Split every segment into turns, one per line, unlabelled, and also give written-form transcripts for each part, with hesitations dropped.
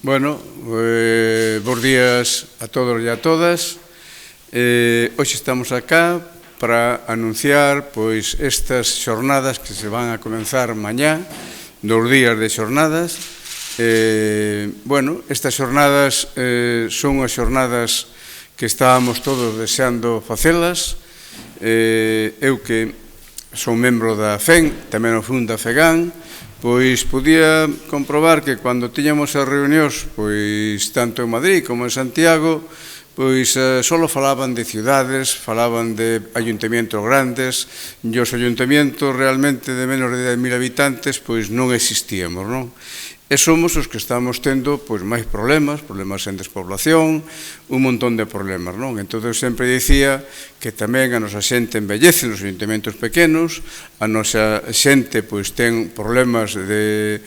Bueno, bons días a todos e a todas. Hoxe estamos acá para anunciar pois estas xornadas que se van a comenzar mañá, 2 días de xornadas. Bueno, estas xornadas son as xornadas que estábamos todos deseando facelas. Eu que son membro da FEN, tamén o fun da FEGAN, pois podía comprobar que cando tiñamos as reunións, pois tanto en Madrid como en Santiago, pois só falaban de ciudades, falaban de ayuntamientos grandes, e os ayuntamientos realmente de menos de 10.000 habitantes, pois non existíamos, non? E somos os que estamos tendo pois máis problemas en despoblación, un montón de problemas, non? Entón, eu sempre dicía que tamén a nosa xente envellece nos ayuntamentos pequenos, a nosa xente pois ten problemas de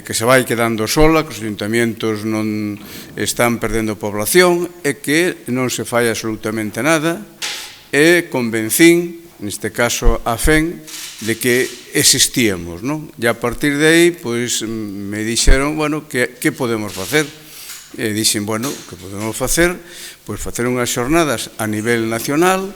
que se vai quedando sola, que os ayuntamentos non están perdendo población e que non se fai absolutamente nada, e convencín, neste caso a FEN, de que existíamos, non? E a partir de aí, pois, me dixeron, bueno, que podemos facer? E dixen, bueno, que podemos facer? Pois facer unhas xornadas a nivel nacional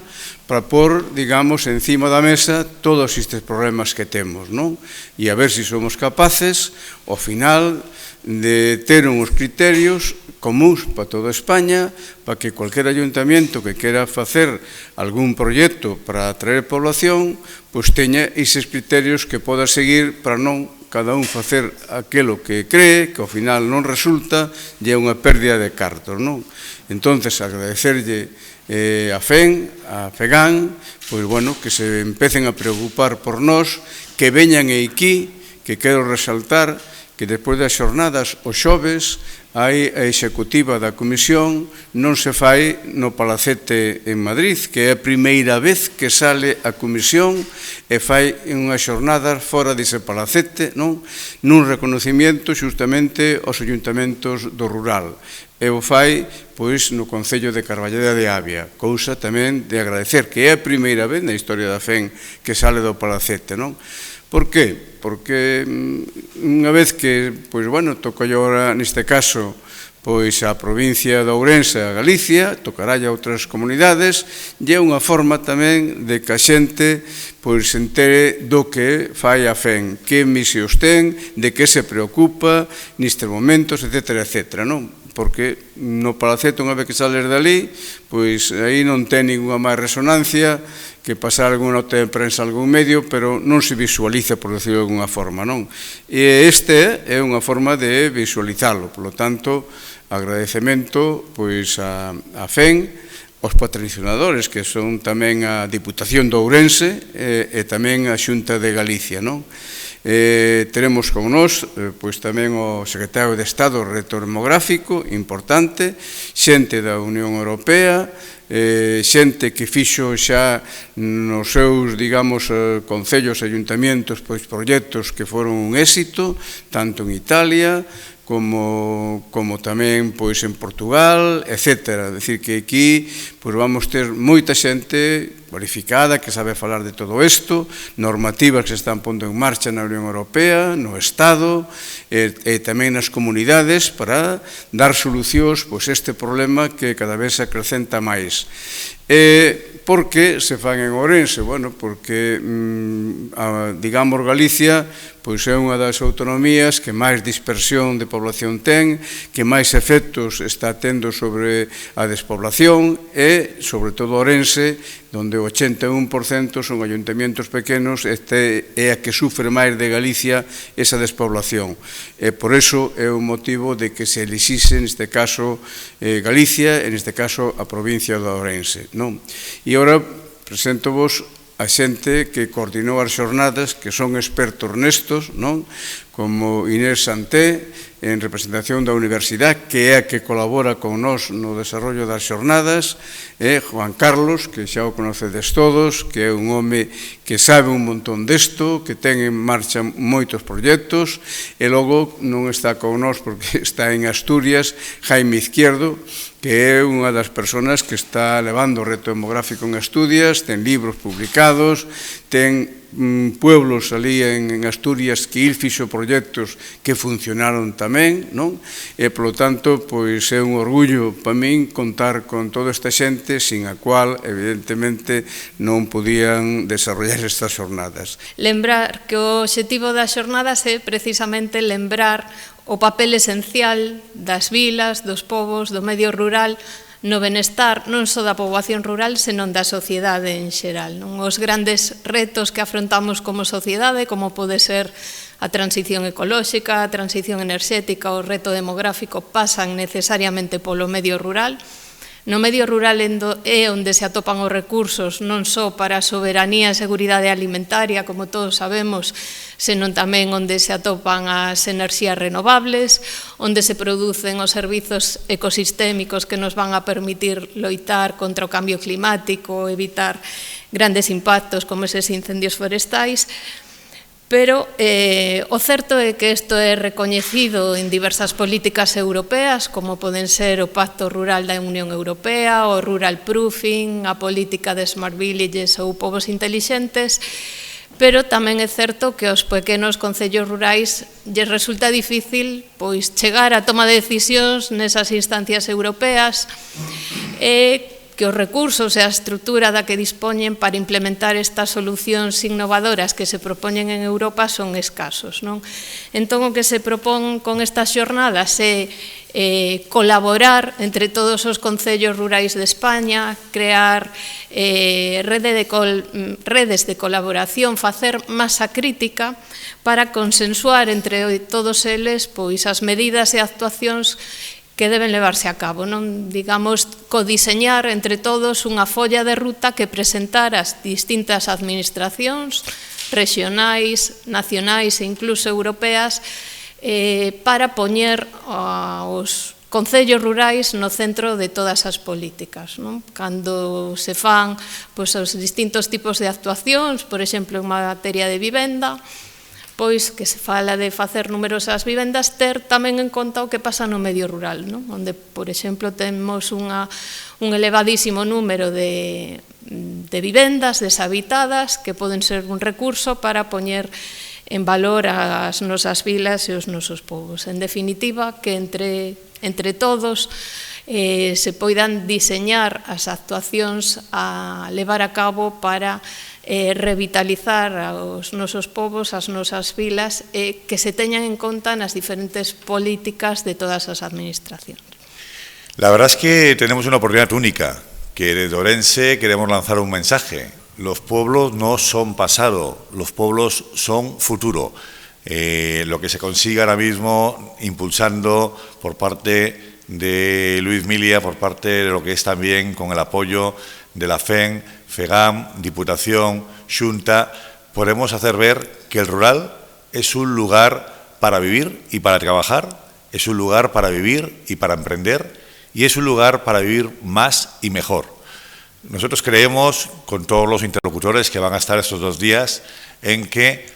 para pôr, digamos, encima da mesa todos estes problemas que temos, non? E a ver se somos capaces, ao final, de ter uns criterios comuns para toda España, para que cualquier ayuntamiento que quera facer algún proxecto para atraer población, pois teña eses criterios que poda seguir para non cada un facer aquilo que cree, que ao final non resulta, e é unha pérdida de cartos, non? Entonces, agradecerlle a FEN, a FEGAN, pois, bueno, que se empecen a preocupar por nós, que veñan aquí, que quero resaltar que despois das xornadas, os xoves, hai a executiva da comisión, non se fai no Palacete en Madrid, que é a primeira vez que sale a comisión e fai unhas xornadas fora dese Palacete, non? Nun reconocimiento xustamente aos ayuntamentos do rural. E o fai, pois, no Concello de Carballeda de Avia, cousa tamén de agradecer, que é a primeira vez na historia da FEN que sale do Palacete, non? Por que? Porque unha vez que, pois, bueno, toco agora, neste caso, pois, a provincia de Ourense, a Galicia, tocará a outras comunidades, e é unha forma tamén de que a xente, pois, se entere do que fai a FEN, que misións ten, de que se preocupa nestes momentos, etcétera, etcétera, non? Porque no Palacete, unha vez que sales dali, pois aí non ten ninguna máis resonancia que pasar alguna nota de prensa a algún medio, pero non se visualiza, por decirlo de alguna forma, non? E este é unha forma de visualizalo, por lo tanto, agradecemento pois a FEN, aos patrocinadores, que son tamén a Diputación de Ourense e tamén a Xunta de Galicia, non? Teremos con nós pois tamén o secretario de Estado Reto Demográfico, importante, xente da Unión Europea, xente que fixo xa nos seus, digamos, concellos e ayuntamientos pois proxectos que foron un éxito, tanto en Italia como tamén pois en Portugal, etc. Decir que aquí pois vamos ter moita xente cualificada que sabe falar de todo isto, normativas que se están pondo en marcha na Unión Europea, no Estado e tamén nas comunidades para dar solucións pois este problema que cada vez se acrecenta máis. Por que se fan en Ourense? Bueno, porque, digamos, Galicia pois é unha das autonomías que máis dispersión de población ten, que máis efectos está tendo sobre a despoblación e, sobre todo, Ourense, onde o 81% son ayuntamientos pequenos, é a que sufre máis de Galicia esa despoblación. E por iso é o motivo de que se elixise, neste caso, Galicia, e neste caso a provincia de Ourense, non? E agora presento-vos a xente que coordinou as xornadas, que son expertos nestos, non? Como Inés Santé, en representación da Universidade, que é a que colabora con nós no desarrollo das xornadas, e Juan Carlos, que xa o conocedes todos, que é un home que sabe un montón desto, que ten en marcha moitos proxectos, e logo non está con nós porque está en Asturias, Jaime Izquierdo, que é unha das persoas que está levando o reto demográfico en Asturias, ten libros publicados, ten pueblos ali en Asturias que il fixo proxectos que funcionaron tamén, non? E, polo tanto, pois é un orgullo para min contar con toda esta xente sin a cual, evidentemente, non podían desarrollar estas xornadas.
Lembrar que o obxectivo das xornadas é precisamente lembrar o papel esencial das vilas, dos povos, do medio rural, no benestar non só da poboación rural, senón da sociedade en xeral. Os grandes retos que afrontamos como sociedade, como pode ser a transición ecolóxica, a transición enerxética, o reto demográfico, pasan necesariamente polo medio rural. No medio rural é onde se atopan os recursos non só para a soberanía e seguridade alimentaria, como todos sabemos, senón tamén onde se atopan as enerxías renovables, onde se producen os servizos ecosistémicos que nos van a permitir loitar contra o cambio climático, evitar grandes impactos como eses incendios forestais. Pero o certo é que isto é recoñecido en diversas políticas europeas, como poden ser o Pacto Rural da Unión Europea, o Rural Proofing, a política de Smart Villages ou povos intelixentes, pero tamén é certo que aos pequenos concellos rurais lles resulta difícil pois chegar á toma de decisións nesas instancias europeas e que os recursos e a estrutura da que dispoñen para implementar estas solucións innovadoras que se propoñen en Europa son escasos, non? Entón, o que se propón con estas xornadas é colaborar entre todos os concellos rurais de España, crear redes de colaboración, facer masa crítica para consensuar entre todos eles pois as medidas e actuacións que deben levarse a cabo, non? Digamos, codiseñar entre todos unha folla de ruta que presentar as distintas administracións regionais, nacionais e incluso europeas para poñer os concellos rurais no centro de todas as políticas, non? Cando se fan pois, os distintos tipos de actuacións, por exemplo, en materia de vivenda, pois que se fala de facer numerosas vivendas, ter tamén en conta o que pasa no medio rural, non? Onde, por exemplo, temos un elevadísimo número de vivendas deshabitadas que poden ser un recurso para poñer en valor as nosas vilas e os nosos povos. En definitiva, que entre todos se poidan diseñar as actuacións a levar a cabo para revitalizar os nosos povos, as nosas vilas, que se teñan en conta nas diferentes políticas de todas as administracións.
La verdad es que tenemos una oportunidad única, que desde Ourense queremos lanzar un mensaje. Los pueblos no son pasado, los pueblos son futuro. Lo que se consigue ahora mismo impulsando por parte de Luis Milia, por parte de lo que es también con el apoyo de la FEN, FEGAM, Diputación, Xunta, podemos hacer ver que el rural es un lugar para vivir y para trabajar, es un lugar para vivir y para emprender y es un lugar para vivir más y mejor. Nosotros creemos, con todos los interlocutores que van a estar estos 2 días, en que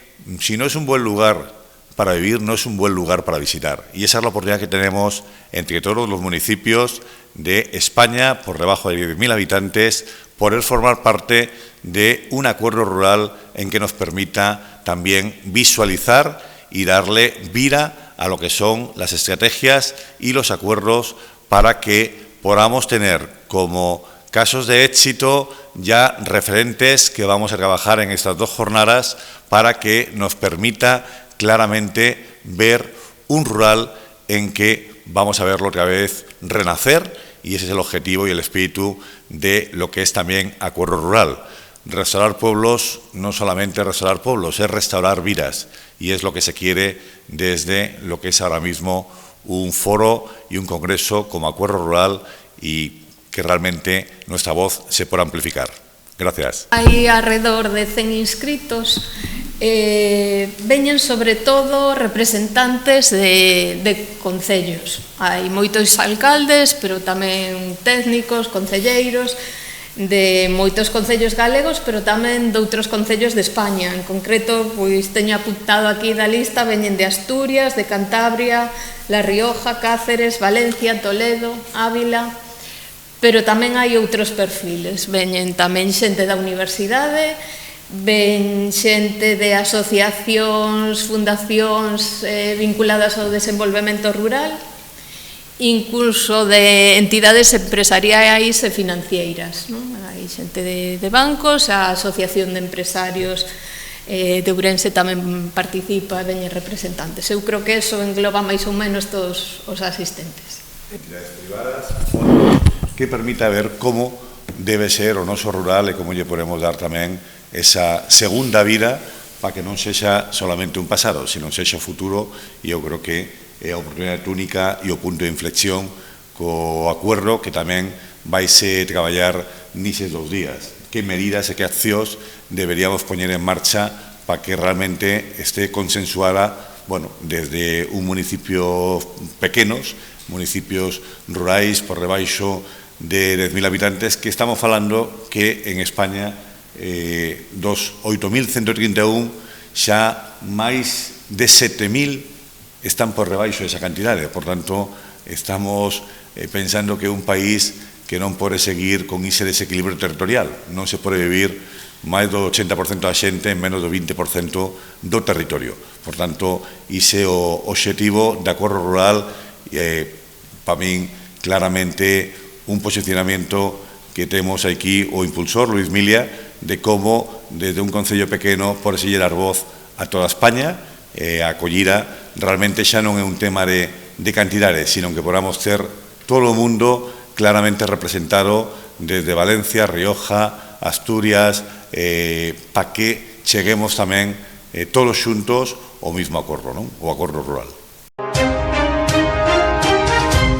si no es un buen lugar para vivir, no es un buen lugar para visitar. Y esa es la oportunidad que tenemos entre todos los municipios de España, por debajo de 10.000 habitantes, poder formar parte de un acuerdo rural en que nos permita también visualizar y darle vida a lo que son las estrategias y los acuerdos para que podamos tener como casos de éxito ya referentes que vamos a trabajar en estas 2 jornadas para que nos permita claramente ver un rural en que vamos a verlo otra vez renacer, y ese es el objetivo y el espíritu de lo que es también Acuerdo Rural. Restaurar pueblos, no solamente restaurar pueblos, es restaurar vidas, y es lo que se quiere desde lo que es ahora mismo un foro y un congreso como Acuerdo Rural, y que realmente nuestra voz se pueda amplificar. Gracias.
Hai alrededor de 100 inscritos. Veñen sobre todo representantes de concellos. Hai moitos alcaldes, pero tamén técnicos, concelleiros, de moitos concellos galegos, pero tamén de outros concellos de España. En concreto, pois teño apuntado aquí da lista, veñen de Asturias, de Cantabria, La Rioja, Cáceres, Valencia, Toledo, Ávila, pero tamén hai outros perfiles. Veñen tamén xente da universidade, ven xente de asociacións, fundacións vinculadas ao desenvolvemento rural, incluso de entidades empresariais e financieras. Hai xente de bancos, a Asociación de Empresarios de Ourense tamén participa, veñen representantes. Eu creo que eso engloba máis ou menos todos os asistentes.
Entidades privadas que permita ver como debe ser o noso rural e como lle podemos dar tamén esa segunda vida para que non sexa solamente un pasado, sino sexa futuro, e eu creo que é a oportunidade única e o punto de inflexión co acuerdo que tamén vaise traballar nises 2 días. Que medidas e que accións deberíamos poñer en marcha para que realmente este consensuada, bueno, desde un municipio pequenos, municipios rurais por rebaixo de 10.000 habitantes, que estamos falando que en España dos 8.131 xa máis de 7.000 están por rebaixo desa cantidade. Por tanto, estamos pensando que é un país que non pode seguir con ese desequilibrio territorial. Non se pode vivir máis do 80% da xente en menos do 20% do territorio. Por tanto, ese é o obxectivo de acordo rural, para min, claramente, un posicionamento que temos aquí o impulsor, Luis Milia, de como, desde un concello pequeno, pode se dar voz a toda España, a acollida realmente xa non é un tema de cantidades, sino que podamos ter todo o mundo claramente representado desde Valencia, Rioja, Asturias, para que cheguemos tamén todos xuntos ao mismo acordo, non? O acordo rural.